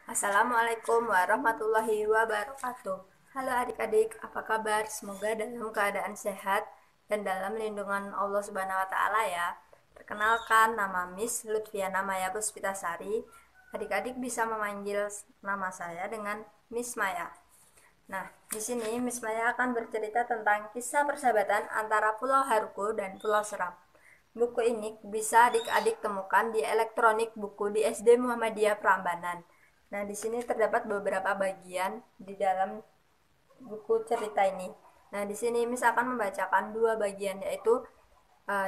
Assalamualaikum warahmatullahi wabarakatuh. Halo adik-adik, apa kabar? Semoga dalam keadaan sehat dan dalam lindungan Allah Subhanahu wa taala ya. Perkenalkan, nama Miss Lutfiana Maya Puspitasari. Adik-adik bisa memanggil nama saya dengan Miss Maya. Nah, di sini Miss Maya akan bercerita tentang kisah persahabatan antara Pulau Haruko dan Pulau Seram. Buku ini bisa adik-adik temukan di elektronik buku di SD Muhammadiyah Prambanan. Nah, di sini terdapat beberapa bagian di dalam buku cerita ini. Nah, di sini Miss akan membacakan dua bagian, yaitu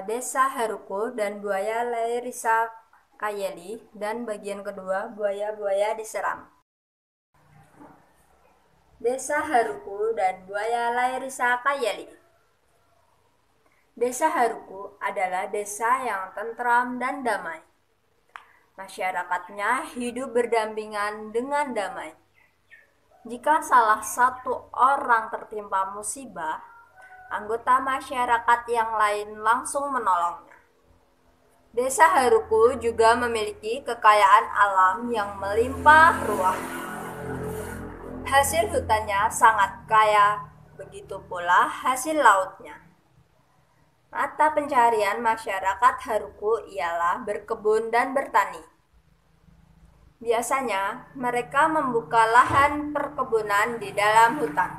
Desa Haruko dan Buaya Lairisa Kayeli, dan bagian kedua Buaya-buaya diseram. Desa Haruko dan Buaya Lairisa Kayeli. Desa Haruko adalah desa yang tentram dan damai. Masyarakatnya hidup berdampingan dengan damai. Jika salah satu orang tertimpa musibah, anggota masyarakat yang lain langsung menolongnya. Desa Haruko juga memiliki kekayaan alam yang melimpah ruah. Hasil hutannya sangat kaya, begitu pula hasil lautnya. Mata pencaharian masyarakat Haruko ialah berkebun dan bertani. Biasanya, mereka membuka lahan perkebunan di dalam hutan.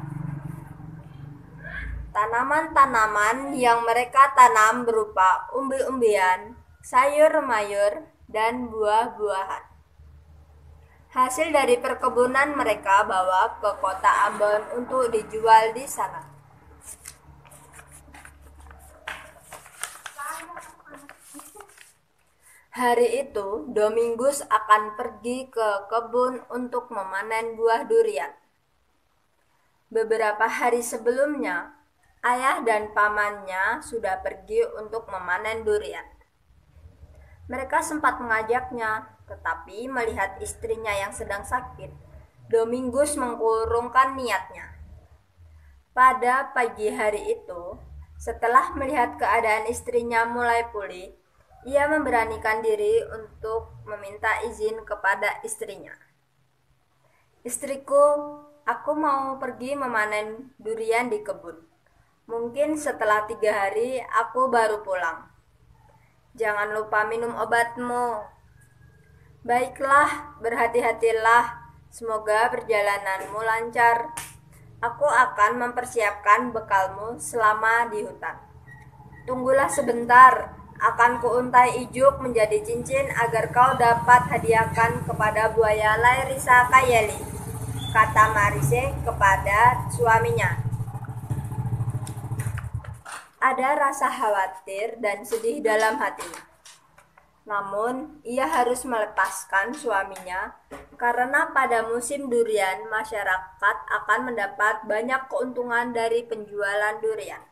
Tanaman-tanaman yang mereka tanam berupa umbi-umbian, sayur-mayur, dan buah-buahan. Hasil dari perkebunan mereka bawa ke kota Ambon untuk dijual di sana. Hari itu, Domingus akan pergi ke kebun untuk memanen buah durian. Beberapa hari sebelumnya, ayah dan pamannya sudah pergi untuk memanen durian. Mereka sempat mengajaknya, tetapi melihat istrinya yang sedang sakit, Domingus mengurungkan niatnya. Pada pagi hari itu, setelah melihat keadaan istrinya mulai pulih, ia memberanikan diri untuk meminta izin kepada istrinya. "Istriku, aku mau pergi memanen durian di kebun. Mungkin setelah 3 hari aku baru pulang. Jangan lupa minum obatmu." "Baiklah, berhati-hatilah. Semoga perjalananmu lancar. Aku akan mempersiapkan bekalmu selama di hutan. Tunggulah sebentar, akan kuuntai ijuk menjadi cincin agar kau dapat hadiahkan kepada Buaya Lairisa Kayeli," kata Marise kepada suaminya. Ada rasa khawatir dan sedih dalam hatinya. Namun, ia harus melepaskan suaminya karena pada musim durian masyarakat akan mendapat banyak keuntungan dari penjualan durian.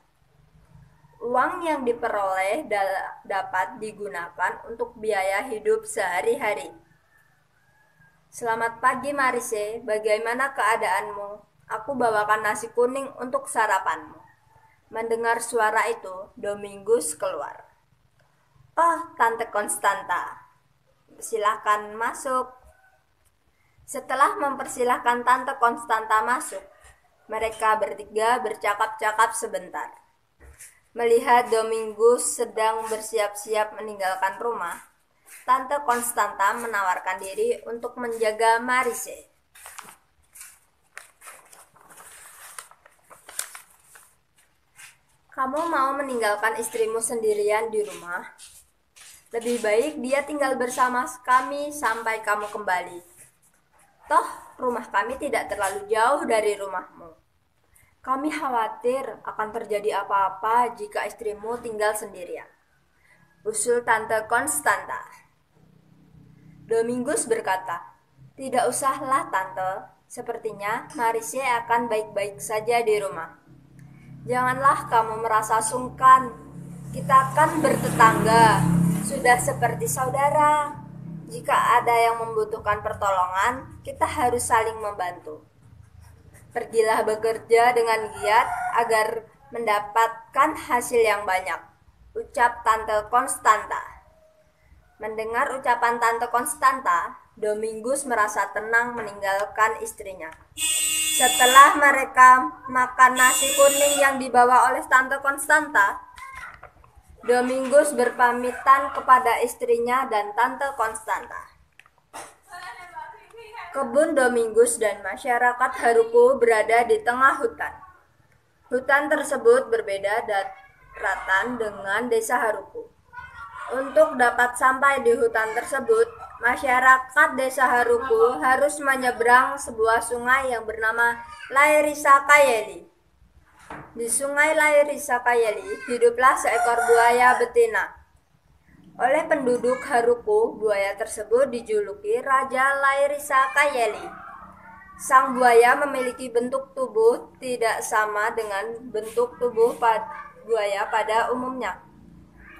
Uang yang diperoleh dapat digunakan untuk biaya hidup sehari-hari. "Selamat pagi Marise, bagaimana keadaanmu? Aku bawakan nasi kuning untuk sarapanmu." Mendengar suara itu, Domingus keluar. "Oh, Tante Konstanta, silakan masuk." Setelah mempersilahkan Tante Konstanta masuk, mereka bertiga bercakap-cakap sebentar. Melihat Domingus sedang bersiap-siap meninggalkan rumah, Tante Konstanta menawarkan diri untuk menjaga Marise. "Kamu mau meninggalkan istrimu sendirian di rumah? Lebih baik dia tinggal bersama kami sampai kamu kembali. Toh, rumah kami tidak terlalu jauh dari rumahmu. Kami khawatir akan terjadi apa-apa jika istrimu tinggal sendirian," usul Tante Konstanta. Domingus berkata, "Tidak usahlah Tante, sepertinya Marise akan baik-baik saja di rumah. Janganlah kamu merasa sungkan, kita kan bertetangga, sudah seperti saudara. Jika ada yang membutuhkan pertolongan, kita harus saling membantu. Pergilah bekerja dengan giat agar mendapatkan hasil yang banyak," ucap Tante Konstanta. Mendengar ucapan Tante Konstanta, Domingus merasa tenang meninggalkan istrinya. Setelah mereka makan nasi kuning yang dibawa oleh Tante Konstanta, Domingus berpamitan kepada istrinya dan Tante Konstanta. Kebun Domingus dan masyarakat Haruko berada di tengah hutan. Hutan tersebut berbeda daratan dengan desa Haruko. Untuk dapat sampai di hutan tersebut, masyarakat desa Haruko harus menyeberang sebuah sungai yang bernama Lairisakayeli. Di sungai Lairisakayeli hiduplah seekor buaya betina. Oleh penduduk Haruko, buaya tersebut dijuluki Raja Lairisakayeli. Sang buaya memiliki bentuk tubuh tidak sama dengan bentuk tubuh buaya pada umumnya.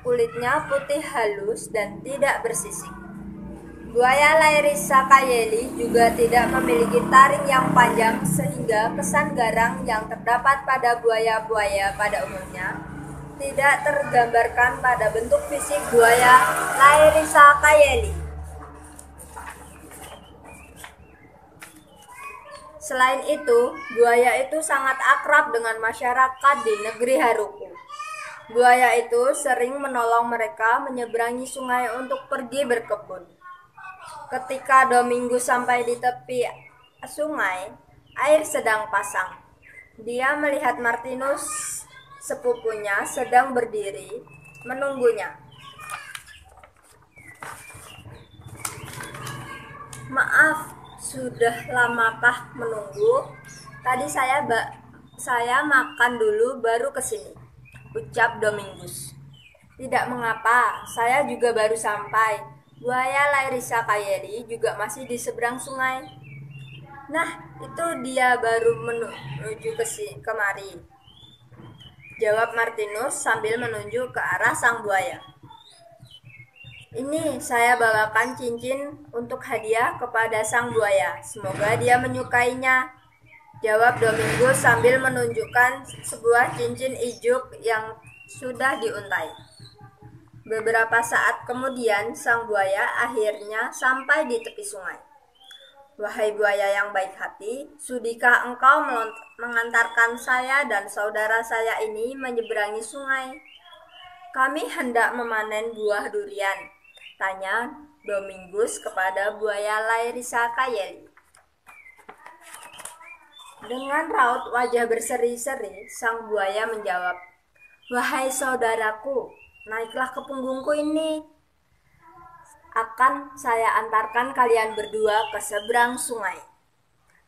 Kulitnya putih halus dan tidak bersisik. Buaya Lairisakayeli juga tidak memiliki taring yang panjang sehingga kesan garang yang terdapat pada buaya-buaya pada umumnya tidak tergambarkan pada bentuk fisik buaya Lairisakayeli. Selain itu, buaya itu sangat akrab dengan masyarakat di negeri Haruko. Buaya itu sering menolong mereka menyeberangi sungai untuk pergi berkebun. Ketika Domingus sampai di tepi sungai, air sedang pasang. Dia melihat Martinus, sepupunya, sedang berdiri menunggunya. "Maaf, sudah lamakah menunggu? Tadi saya makan dulu baru kesini," ucap Domingus. "Tidak mengapa, saya juga baru sampai. Buaya Lairisakayeli juga masih di seberang sungai." "Nah, itu dia baru menuju kemari," jawab Martinus sambil menunjuk ke arah sang buaya. "Ini saya bawakan cincin untuk hadiah kepada sang buaya. Semoga dia menyukainya," jawab Domingus sambil menunjukkan sebuah cincin ijuk yang sudah diuntai. Beberapa saat kemudian, sang buaya akhirnya sampai di tepi sungai. "Wahai buaya yang baik hati, sudikah engkau mengantarkan saya dan saudara saya ini menyeberangi sungai? Kami hendak memanen buah durian," tanya Domingus kepada buaya Lairisakayeli. Dengan raut wajah berseri-seri, sang buaya menjawab, "Wahai saudaraku, naiklah ke punggungku ini. Akan saya antarkan kalian berdua ke seberang sungai."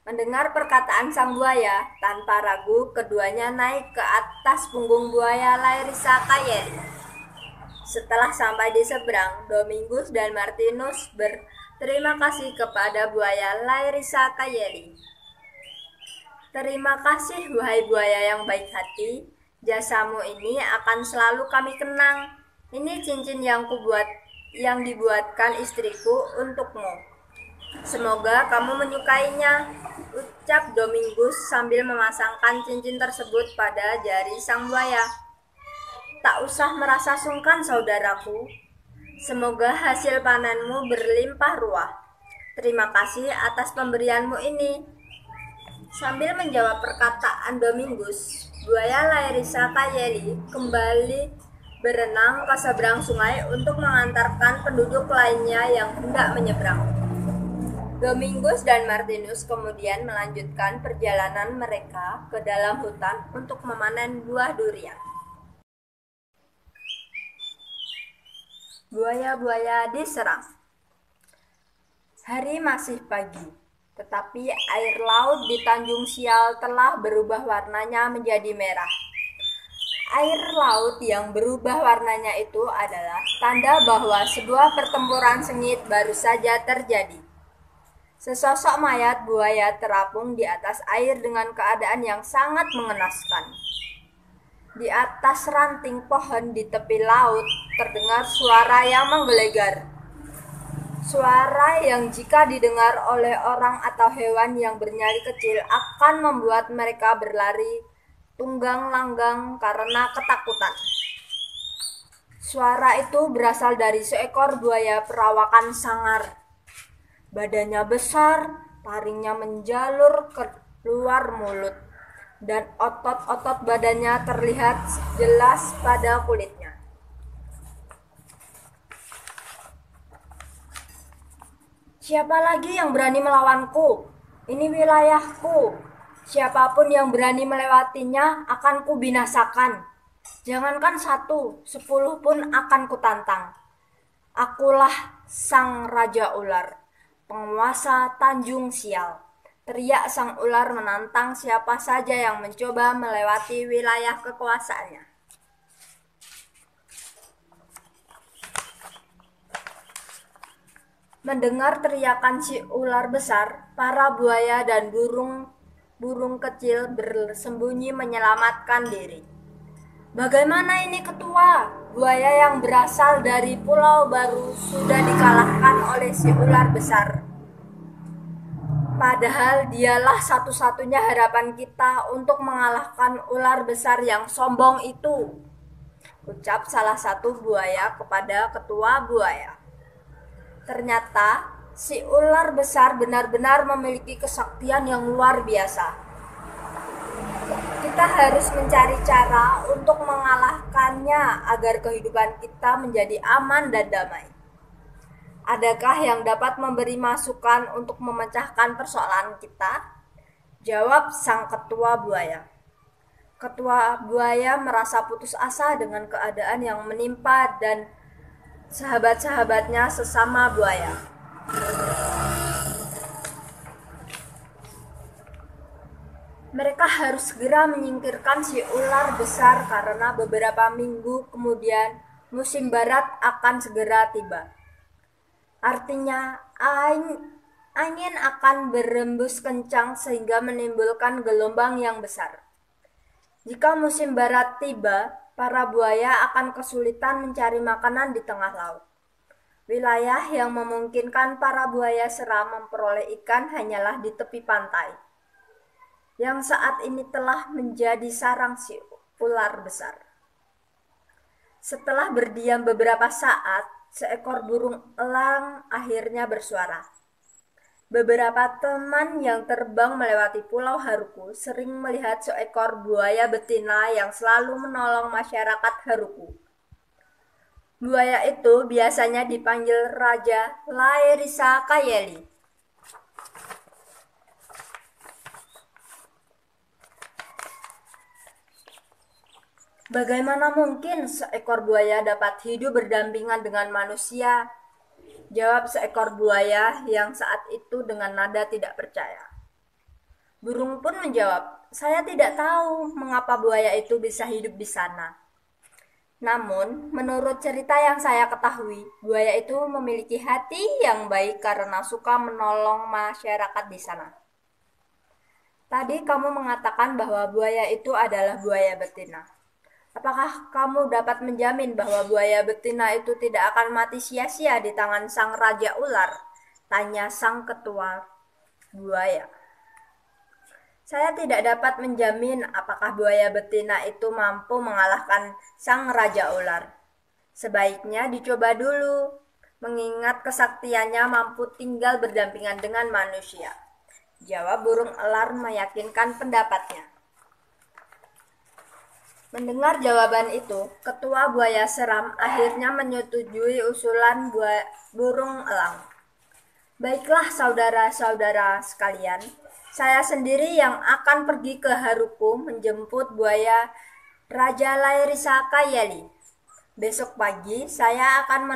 Mendengar perkataan sang buaya, tanpa ragu keduanya naik ke atas punggung buaya Lairisakayeli. Setelah sampai di seberang, Domingus dan Martinus berterima kasih kepada buaya Lairisakayeli. "Terima kasih, wahai buaya yang baik hati. Jasamu ini akan selalu kami kenang. Ini cincin yang dibuatkan istriku untukmu. Semoga kamu menyukainya," ucap Domingus sambil memasangkan cincin tersebut pada jari sang buaya. "Tak usah merasa sungkan, saudaraku. Semoga hasil panenmu berlimpah ruah. Terima kasih atas pemberianmu ini." Sambil menjawab perkataan Domingus, buaya Lairisakayeli kembali berenang ke seberang sungai untuk mengantarkan penduduk lainnya yang hendak menyeberang. Domingus dan Martinus kemudian melanjutkan perjalanan mereka ke dalam hutan untuk memanen buah durian. Buaya-buaya diserang. Hari masih pagi. Tetapi air laut di Tanjung Sial telah berubah warnanya menjadi merah. Air laut yang berubah warnanya itu adalah tanda bahwa sebuah pertempuran sengit baru saja terjadi. Sesosok mayat buaya terapung di atas air dengan keadaan yang sangat mengenaskan. Di atas ranting pohon di tepi laut terdengar suara yang menggelegar. Suara yang jika didengar oleh orang atau hewan yang bernyali kecil akan membuat mereka berlari tunggang-langgang karena ketakutan. Suara itu berasal dari seekor buaya perawakan sangar. Badannya besar, taringnya menjalur keluar mulut, dan otot-otot badannya terlihat jelas pada kulitnya. Siapa lagi yang berani melawanku? Ini wilayahku. Siapapun yang berani melewatinya akan kubinasakan. Jangankan 1, 10 pun akan kutantang. Akulah sang Raja Ular, penguasa Tanjung Sial. Teriak sang ular menantang siapa saja yang mencoba melewati wilayah kekuasaannya. Mendengar teriakan si ular besar, para buaya dan burung kecil bersembunyi menyelamatkan diri. Bagaimana ini ketua? Buaya yang berasal dari pulau baru sudah dikalahkan oleh si ular besar. Padahal dialah satu-satunya harapan kita untuk mengalahkan ular besar yang sombong itu, ucap salah satu buaya kepada ketua buaya. Ternyata si ular besar benar-benar memiliki kesaktian yang luar biasa. Kita harus mencari cara untuk mengalahkannya agar kehidupan kita menjadi aman dan damai. Adakah yang dapat memberi masukan untuk memecahkan persoalan kita? Jawab sang ketua buaya. Ketua buaya merasa putus asa dengan keadaan yang menimpa dan sahabat-sahabatnya sesama buaya. Mereka harus segera menyingkirkan si ular besar karena beberapa minggu kemudian musim barat akan segera tiba. Artinya angin akan berembus kencang sehingga menimbulkan gelombang yang besar. Jika musim barat tiba, para buaya akan kesulitan mencari makanan di tengah laut. Wilayah yang memungkinkan para buaya seram memperoleh ikan hanyalah di tepi pantai, yang saat ini telah menjadi sarang si ular besar. Setelah berdiam beberapa saat, seekor burung elang akhirnya bersuara. Beberapa teman yang terbang melewati Pulau Haruku sering melihat seekor buaya betina yang selalu menolong masyarakat Haruku. Buaya itu biasanya dipanggil Raja Laerisa Kayeli. Bagaimana mungkin seekor buaya dapat hidup berdampingan dengan manusia? Jawab seekor buaya yang saat itu dengan nada tidak percaya. Burung pun menjawab, saya tidak tahu mengapa buaya itu bisa hidup di sana. Namun, menurut cerita yang saya ketahui, buaya itu memiliki hati yang baik karena suka menolong masyarakat di sana. Tadi kamu mengatakan bahwa buaya itu adalah buaya betina. Apakah kamu dapat menjamin bahwa buaya betina itu tidak akan mati sia-sia di tangan sang Raja Ular? Tanya sang ketua buaya. Saya tidak dapat menjamin apakah buaya betina itu mampu mengalahkan sang Raja Ular. Sebaiknya dicoba dulu, mengingat kesaktiannya mampu tinggal berdampingan dengan manusia. Jawab burung elar meyakinkan pendapatnya. Mendengar jawaban itu, ketua buaya seram akhirnya menyetujui usulan burung elang. Baiklah saudara-saudara sekalian, saya sendiri yang akan pergi ke Haruku menjemput buaya Raja Laerisa Kayeli. Besok pagi saya akan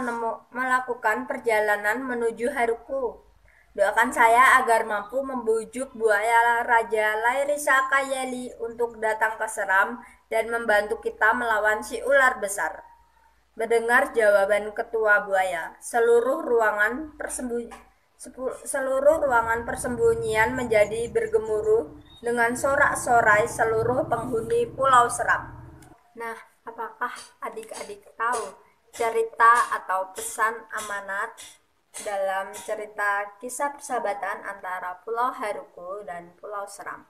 melakukan perjalanan menuju Haruku. Doakan saya agar mampu membujuk buaya Raja Laerisa Kayeli untuk datang ke Seram dan membantu kita melawan si ular besar. Mendengar jawaban ketua buaya, seluruh ruangan persembunyian menjadi bergemuruh dengan sorak-sorai seluruh penghuni Pulau Seram. Nah, apakah adik-adik tahu cerita atau pesan amanat dalam cerita kisah persahabatan antara Pulau Haruku dan Pulau Seram?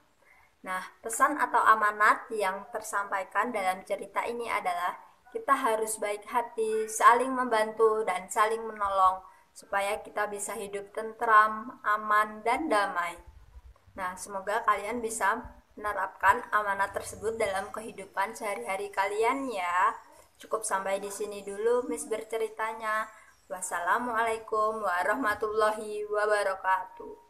Nah, pesan atau amanat yang tersampaikan dalam cerita ini adalah kita harus baik hati, saling membantu, dan saling menolong supaya kita bisa hidup tentram, aman, dan damai. Nah, semoga kalian bisa menerapkan amanat tersebut dalam kehidupan sehari-hari kalian ya. Cukup sampai di sini dulu Miss berceritanya. Wassalamualaikum warahmatullahi wabarakatuh.